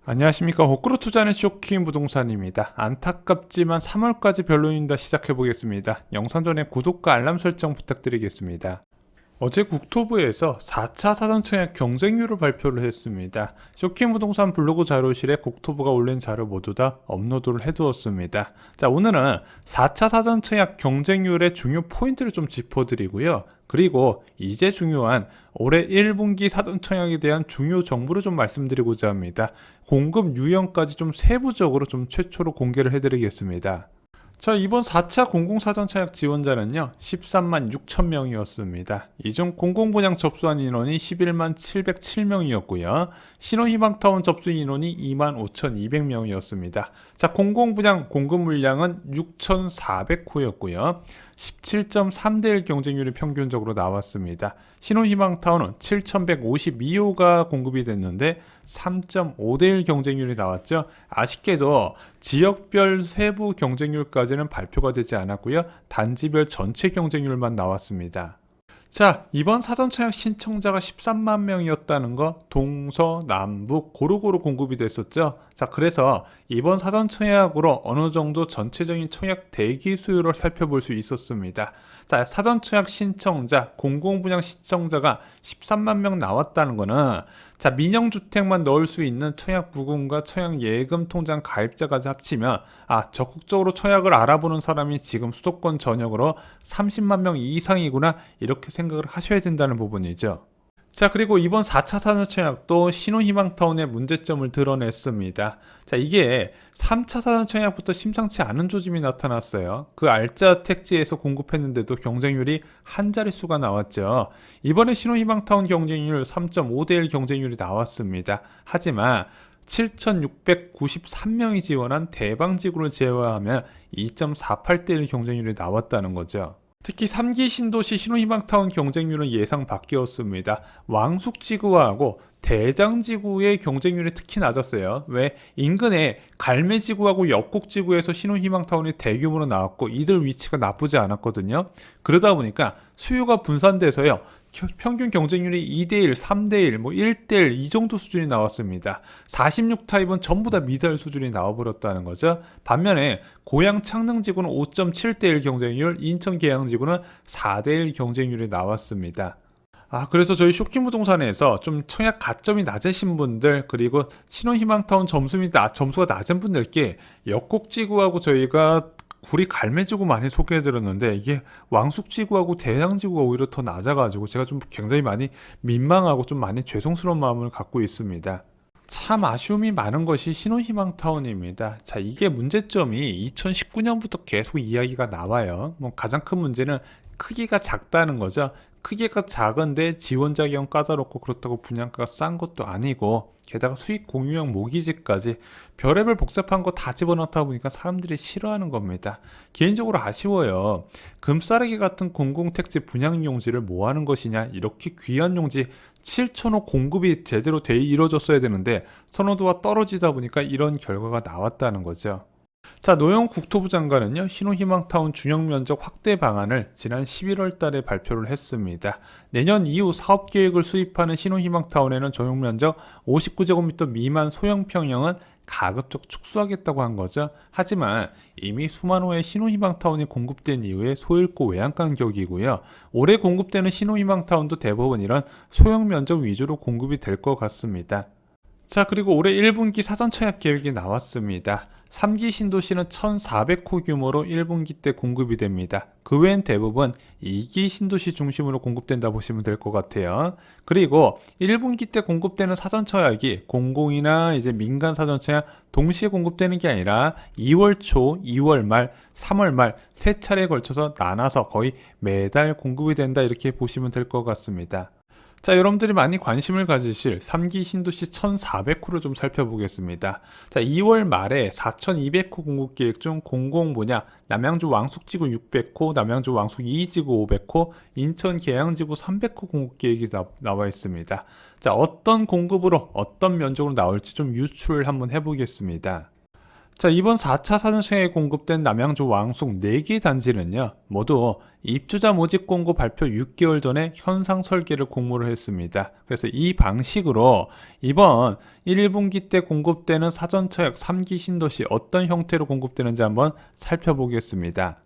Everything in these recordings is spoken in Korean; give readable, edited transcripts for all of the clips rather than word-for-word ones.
안녕하십니까. 호크로 투자는 쇼킹 부동산입니다. 안타깝지만 3월까지 별로입니다. 시작해보겠습니다. 영상 전에 구독과 알람 설정 부탁드리겠습니다. 어제 국토부에서 4차 사전청약 경쟁률을 발표를 했습니다. 쇼킹 부동산 블로그 자료실에 국토부가 올린 자료 모두 다 업로드를 해두었습니다. 자, 오늘은 4차 사전청약 경쟁률의 중요 포인트를 좀 짚어드리고요. 그리고 이제 중요한 올해 1분기 사전청약에 대한 중요 정보를 좀 말씀드리고자 합니다. 공급 유형까지 좀 세부적으로 좀 최초로 공개를 해드리겠습니다. 자, 이번 4차 공공사전청약 지원자는요 13만 6천 명이었습니다. 이중 공공분양 접수한 인원이 11만 707명이었고요 신혼희망타운 접수 인원이 2만 5,200명이었습니다. 자, 공공분양 공급 물량은 6,400호였고요 17.3대1 경쟁률이 평균적으로 나왔습니다. 신혼희망타운은 7,152호가 공급이 됐는데 3.5대1 경쟁률이 나왔죠. 아쉽게도 지역별 세부 경쟁률까지는 발표가 되지 않았고요. 단지별 전체 경쟁률만 나왔습니다. 자, 이번 사전청약 신청자가 13만 명이었다는 거 동서남북 고루고루 공급이 됐었죠. 자, 그래서 이번 사전청약으로 어느 정도 전체적인 청약 대기 수요를 살펴볼 수 있었습니다. 자, 사전청약 신청자, 공공분양 신청자가 13만 명 나왔다는 거는 자, 민영주택만 넣을 수 있는 청약부금과 청약예금 통장 가입자까지 합치면 적극적으로 청약을 알아보는 사람이 지금 수도권 전역으로 30만 명 이상이구나 이렇게 생각을 하셔야 된다는 부분이죠. 자, 그리고 이번 4차 사전청약도 신혼희망타운의 문제점을 드러냈습니다. 자, 이게 3차 사전청약부터 심상치 않은 조짐이 나타났어요. 그 알짜 택지에서 공급했는데도 경쟁률이 한 자릿수가 나왔죠. 이번에 신혼희망타운 경쟁률 3.5대1 경쟁률이 나왔습니다. 하지만 7,693명이 지원한 대방지구를 제외하면 2.48대1 경쟁률이 나왔다는 거죠. 특히 3기 신도시 신혼희망타운 경쟁률은 예상 밖이었습니다. 왕숙지구하고 대장지구의 경쟁률이 특히 낮았어요. 왜? 인근에 갈매지구하고 역곡지구에서 신혼희망타운이 대규모로 나왔고 이들 위치가 나쁘지 않았거든요. 그러다 보니까 수요가 분산돼서요. 평균 경쟁률이 2대1, 3대1, 1대1 이 정도 수준이 나왔습니다. 46타입은 전부 다 미달 수준이 나와버렸다는 거죠. 반면에 고양 창릉지구는 5.7대1 경쟁률, 인천 계양지구는 4대1 경쟁률이 나왔습니다. 그래서 저희 쇼킹부동산에서 좀 청약 가점이 낮으신 분들 그리고 신혼희망타운 점수가 낮은 분들께 역곡지구하고 저희가 구리 갈매지구 많이 소개해드렸는데 이게 왕숙지구하고 대양지구가 오히려 더 낮아가지고 제가 좀 굉장히 많이 민망하고 좀 많이 죄송스러운 마음을 갖고 있습니다. 참 아쉬움이 많은 것이 신혼희망타운입니다. 자, 이게 문제점이 2019년부터 계속 이야기가 나와요. 가장 큰 문제는 크기가 작다는 거죠. 크기가 작은데 지원 자격은 까다롭고 그렇다고 분양가가 싼 것도 아니고 게다가 수익 공유형 모기지까지 별의별 복잡한 거 다 집어넣다 보니까 사람들이 싫어하는 겁니다. 개인적으로 아쉬워요. 금싸르기 같은 공공택지 분양 용지를 뭐 하는 것이냐, 이렇게 귀한 용지 7,000호 공급이 제대로 이루어졌어야 되는데 선호도가 떨어지다 보니까 이런 결과가 나왔다는 거죠. 자, 노영 국토부 장관은요 신혼희망타운 준용면적 확대 방안을 지난 11월 달에 발표를 했습니다. 내년 이후 사업계획을 수립하는 신혼희망타운에는 전용면적 59제곱미터 미만 소형평형은 가급적 축소하겠다고 한 거죠. 하지만 이미 수만 호의 신혼희망타운이 공급된 이후에 소잃고 외양간격이고요. 올해 공급되는 신혼희망타운도 대부분 이런 소형 면적 위주로 공급이 될 것 같습니다. 자, 그리고 올해 1분기 사전청약 계획이 나왔습니다. 3기 신도시는 1,400호 규모로 1분기 때 공급이 됩니다. 그 외엔 대부분 2기 신도시 중심으로 공급된다 보시면 될 것 같아요. 그리고 1분기 때 공급되는 사전청약이 공공이나 이제 민간 사전청약 동시에 공급되는 게 아니라 2월 초, 2월 말, 3월 말 세 차례에 걸쳐서 나눠서 거의 매달 공급이 된다 이렇게 보시면 될 것 같습니다. 자, 여러분들이 많이 관심을 가지실 3기 신도시 1,400호를 좀 살펴보겠습니다. 자, 2월 말에 4,200호 공급 계획 중 공공분양 남양주 왕숙지구 600호, 남양주 왕숙 2지구 500호, 인천 계양지구 300호 공급 계획이 나와 있습니다. 자, 어떤 공급으로 어떤 면적으로 나올지 좀 유추를 한번 해보겠습니다. 자, 이번 4차 사전시행에 공급된 남양주 왕숙 4개 단지는요, 모두 입주자 모집 공고 발표 6개월 전에 현상 설계를 공모를 했습니다. 그래서 이 방식으로 이번 1분기 때 공급되는 사전처약 3기 신도시 어떤 형태로 공급되는지 한번 살펴보겠습니다.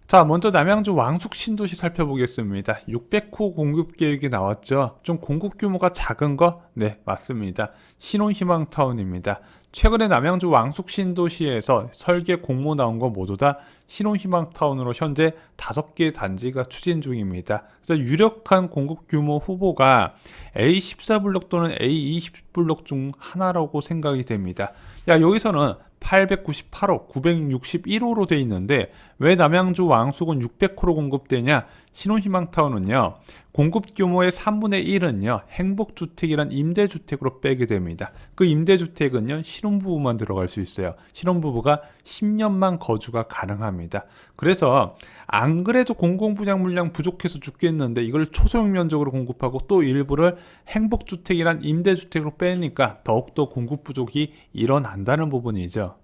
자, 먼저 남양주 왕숙 신도시 살펴보겠습니다. 600호 공급 계획이 나왔죠. 좀 공급 규모가 작은 거? 네, 맞습니다. 신혼희망타운입니다. 최근에 남양주 왕숙 신도시에서 설계 공모 나온 거 모두 다 신혼희망타운으로 현재 5개 단지가 추진 중입니다. 그래서 유력한 공급 규모 후보가 A14블록 또는 A20블록 중 하나라고 생각이 됩니다. 야, 여기서는 898호, 961호로 돼 있는데 왜 남양주 왕숙은 600호로 공급되냐? 신혼희망타운은요, 공급 규모의 3분의 1은요, 행복주택이란 임대주택으로 빼게 됩니다. 그 임대주택은요, 신혼부부만 들어갈 수 있어요. 신혼부부가 10년만 거주가 가능합니다. 그래서 안 그래도 공공분양 물량 부족해서 죽겠는데 이걸 초소형 면적으로 공급하고 또 일부를 행복주택이란 임대주택으로 빼니까 더욱더 공급 부족이 일어난다는 부분이죠.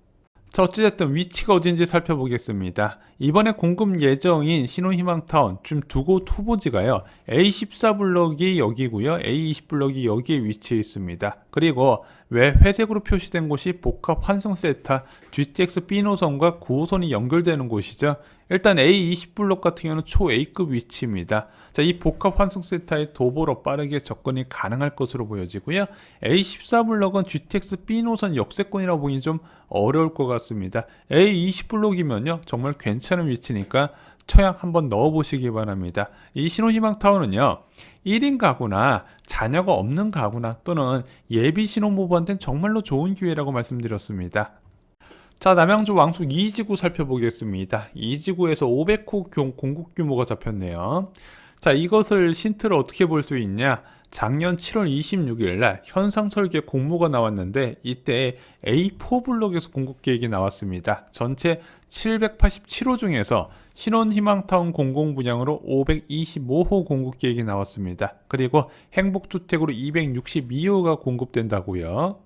자, 어찌됐든 위치가 어딘지 살펴보겠습니다. 이번에 공급 예정인 신혼희망타운 지금 두 곳 후보지가요, A14블럭이 여기고요, A20블럭이 여기에 위치해 있습니다. 그리고 왜 회색으로 표시된 곳이 복합 환승센터 GTX B노선과 9호선이 연결되는 곳이죠. 일단 A20블록 같은 경우는 초 A급 위치입니다. 자, 이 복합 환승센터의 도보로 빠르게 접근이 가능할 것으로 보여지고요. A14블록은 GTX B노선 역세권이라고 보기 좀 어려울 것 같습니다. A20블록이면요, 정말 괜찮은 위치니까 처약 한번 넣어보시기 바랍니다. 이 신혼희망타운은요, 1인 가구나 자녀가 없는 가구나 또는 예비 신혼부부한테는 정말로 좋은 기회라고 말씀드렸습니다. 자, 남양주 왕숙 2지구 살펴보겠습니다. 2지구에서 500호 공급 규모가 잡혔네요. 자, 이것을 힌트를 어떻게 볼 수 있냐? 작년 7월 26일 날 현상 설계 공모가 나왔는데 이때 A4블록에서 공급 계획이 나왔습니다. 전체 787호 중에서 신혼희망타운 공공분양으로 525호 공급 계획이 나왔습니다. 그리고 행복주택으로 262호가 공급된다고요.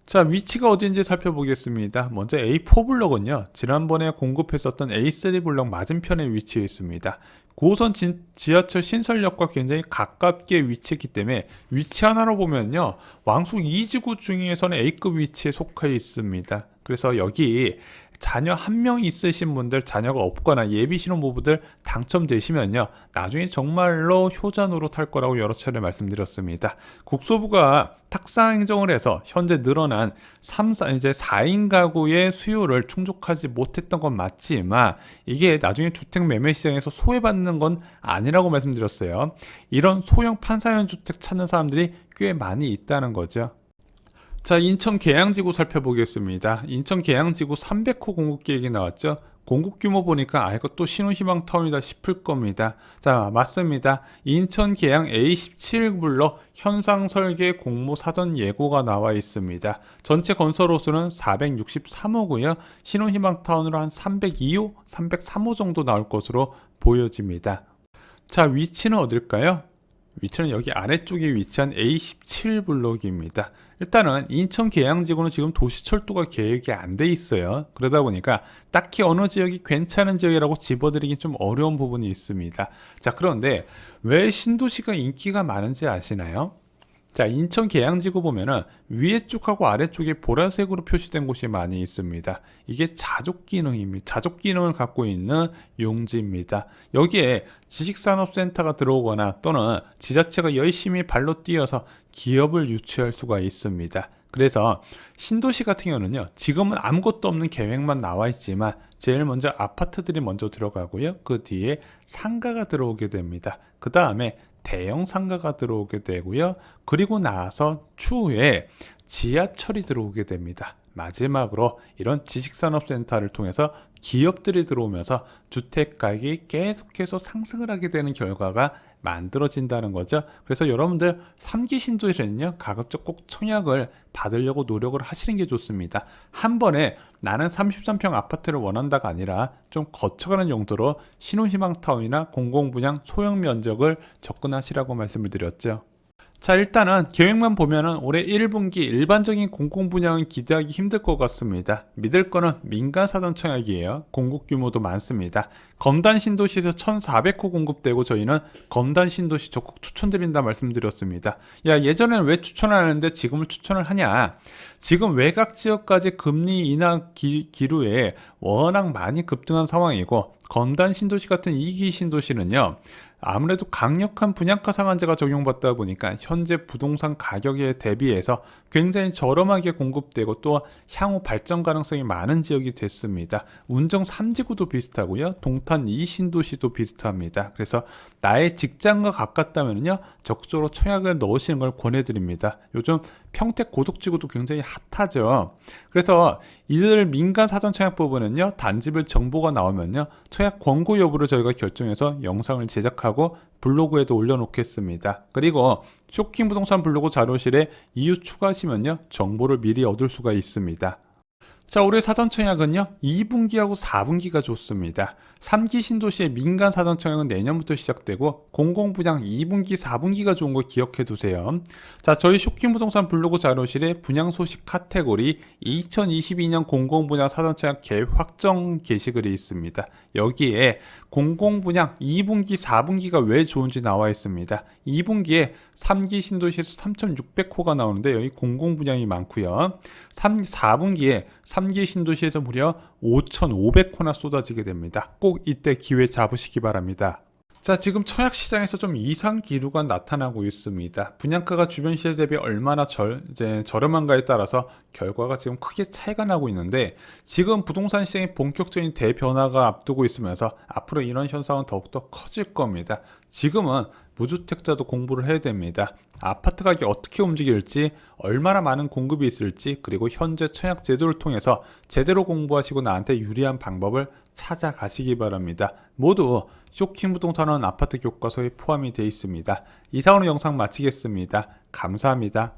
자, 위치가 어딘지 살펴보겠습니다. 먼저 A4블록은요, 지난번에 공급했었던 A3블록 맞은편에 위치해 있습니다. 9호선 지하철 신설역과 굉장히 가깝게 위치했기 때문에 위치 하나로 보면요, 왕숙 2지구 중에서는 A급 위치에 속해 있습니다. 그래서 여기 자녀 한 명 있으신 분들, 자녀가 없거나 예비 신혼부부들 당첨되시면요, 나중에 정말로 효자 노릇할 거라고 여러 차례 말씀드렸습니다. 국토부가 탁상 행정을 해서 현재 늘어난 4인 가구의 수요를 충족하지 못했던 건 맞지만 이게 나중에 주택 매매 시장에서 소외받는 건 아니라고 말씀드렸어요. 이런 소형 판사형 주택 찾는 사람들이 꽤 많이 있다는 거죠. 자, 인천 계양지구 살펴보겠습니다. 인천 계양지구 300호 공급 계획이 나왔죠. 공급 규모 보니까 이거 또 신혼희망타운이다 싶을 겁니다. 자, 맞습니다. 인천 계양 A17블럭 현상 설계 공모 사전 예고가 나와 있습니다. 전체 건설 호수는 463호고요. 신혼희망타운으로 한 302호, 303호 정도 나올 것으로 보여집니다. 자, 위치는 어딜까요? 위치는 여기 아래쪽에 위치한 A17블록입니다. 일단은 인천 계양지구는 지금 도시철도가 계획이 안 돼 있어요. 그러다 보니까 딱히 어느 지역이 괜찮은 지역이라고 집어드리긴 좀 어려운 부분이 있습니다. 자, 그런데 왜 신도시가 인기가 많은지 아시나요? 자, 인천 계양지구 보면은 위에 쪽하고 아래쪽에 보라색으로 표시된 곳이 많이 있습니다. 이게 자족 기능입니다. 자족 기능을 갖고 있는 용지입니다. 여기에 지식산업센터가 들어오거나 또는 지자체가 열심히 발로 뛰어서 기업을 유치할 수가 있습니다. 그래서 신도시 같은 경우는요, 지금은 아무것도 없는 계획만 나와 있지만 제일 먼저 아파트들이 먼저 들어가고요, 그 뒤에 상가가 들어오게 됩니다. 그 다음에 대형 상가가 들어오게 되고요, 그리고 나서 추후에 지하철이 들어오게 됩니다. 마지막으로 이런 지식산업센터를 통해서 기업들이 들어오면서 주택가격이 계속해서 상승을 하게 되는 결과가 만들어진다는 거죠. 그래서 여러분들 3기 신도시는요, 가급적 꼭 청약을 받으려고 노력을 하시는 게 좋습니다. 한 번에 나는 33평 아파트를 원한다가 아니라 좀 거쳐가는 용도로 신혼희망타운이나 공공분양 소형 면적을 접근하시라고 말씀을 드렸죠. 자, 일단은 계획만 보면은 올해 1분기 일반적인 공공 분양은 기대하기 힘들 것 같습니다. 믿을 거는 민간 사전 청약이에요. 공급 규모도 많습니다. 검단 신도시에서 1,400호 공급되고 저희는 검단 신도시 적극 추천드린다 말씀드렸습니다. 야, 예전에는 왜 추천을 안 했는데 지금은 추천을 하냐? 지금 외곽 지역까지 금리 인하 기류에 워낙 많이 급등한 상황이고, 검단 신도시 같은 2기 신도시는요, 아무래도 강력한 분양가 상한제가 적용받다 보니까 현재 부동산 가격에 대비해서 굉장히 저렴하게 공급되고 또 향후 발전 가능성이 많은 지역이 됐습니다. 운정 3지구도 비슷하고요. 동탄 2신도시도 비슷합니다. 그래서 나의 직장과 가깝다면요, 적극적으로 청약을 넣으시는 걸 권해드립니다. 요즘 평택 고덕지구도 굉장히 핫하죠. 그래서 이들 민간 사전 청약 부분은요, 단지별 정보가 나오면요, 청약 권고 여부를 저희가 결정해서 영상을 제작하고 블로그에도 올려놓겠습니다. 그리고 쇼킹 부동산 블로그 자료실에 이유 추가하시면요, 정보를 미리 얻을 수가 있습니다. 자, 올해 사전 청약은요, 2분기하고 4분기가 좋습니다. 3기 신도시의 민간 사전 청약은 내년부터 시작되고 공공분양 2분기, 4분기가 좋은 거 기억해 두세요. 자, 저희 쇼킹 부동산 블로그 자료실에 분양 소식 카테고리 2022년 공공분양 사전 청약 계획 확정 게시글이 있습니다. 여기에 공공분양 2분기, 4분기가 왜 좋은지 나와 있습니다. 2분기에 3기 신도시에서 3,600호가 나오는데 여기 공공분양이 많고요. 4분기에 3기 신도시에서 무려 5,500호나 쏟아지게 됩니다. 꼭 이때 기회 잡으시기 바랍니다. 자, 지금 청약 시장에서 좀 이상 기류가 나타나고 있습니다. 분양가가 주변 시세 대비 얼마나 저렴한가에 따라서 결과가 지금 크게 차이가 나고 있는데, 지금 부동산 시장의 본격적인 대변화가 앞두고 있으면서 앞으로 이런 현상은 더욱더 커질 겁니다. 지금은 무주택자도 공부를 해야 됩니다. 아파트 가격이 어떻게 움직일지, 얼마나 많은 공급이 있을지, 그리고 현재 청약 제도를 통해서 제대로 공부하시고 나한테 유리한 방법을 찾아가시기 바랍니다. 모두 쇼킹 부동산원 아파트 교과서에 포함이 되어 있습니다. 이상으로 영상 마치겠습니다. 감사합니다.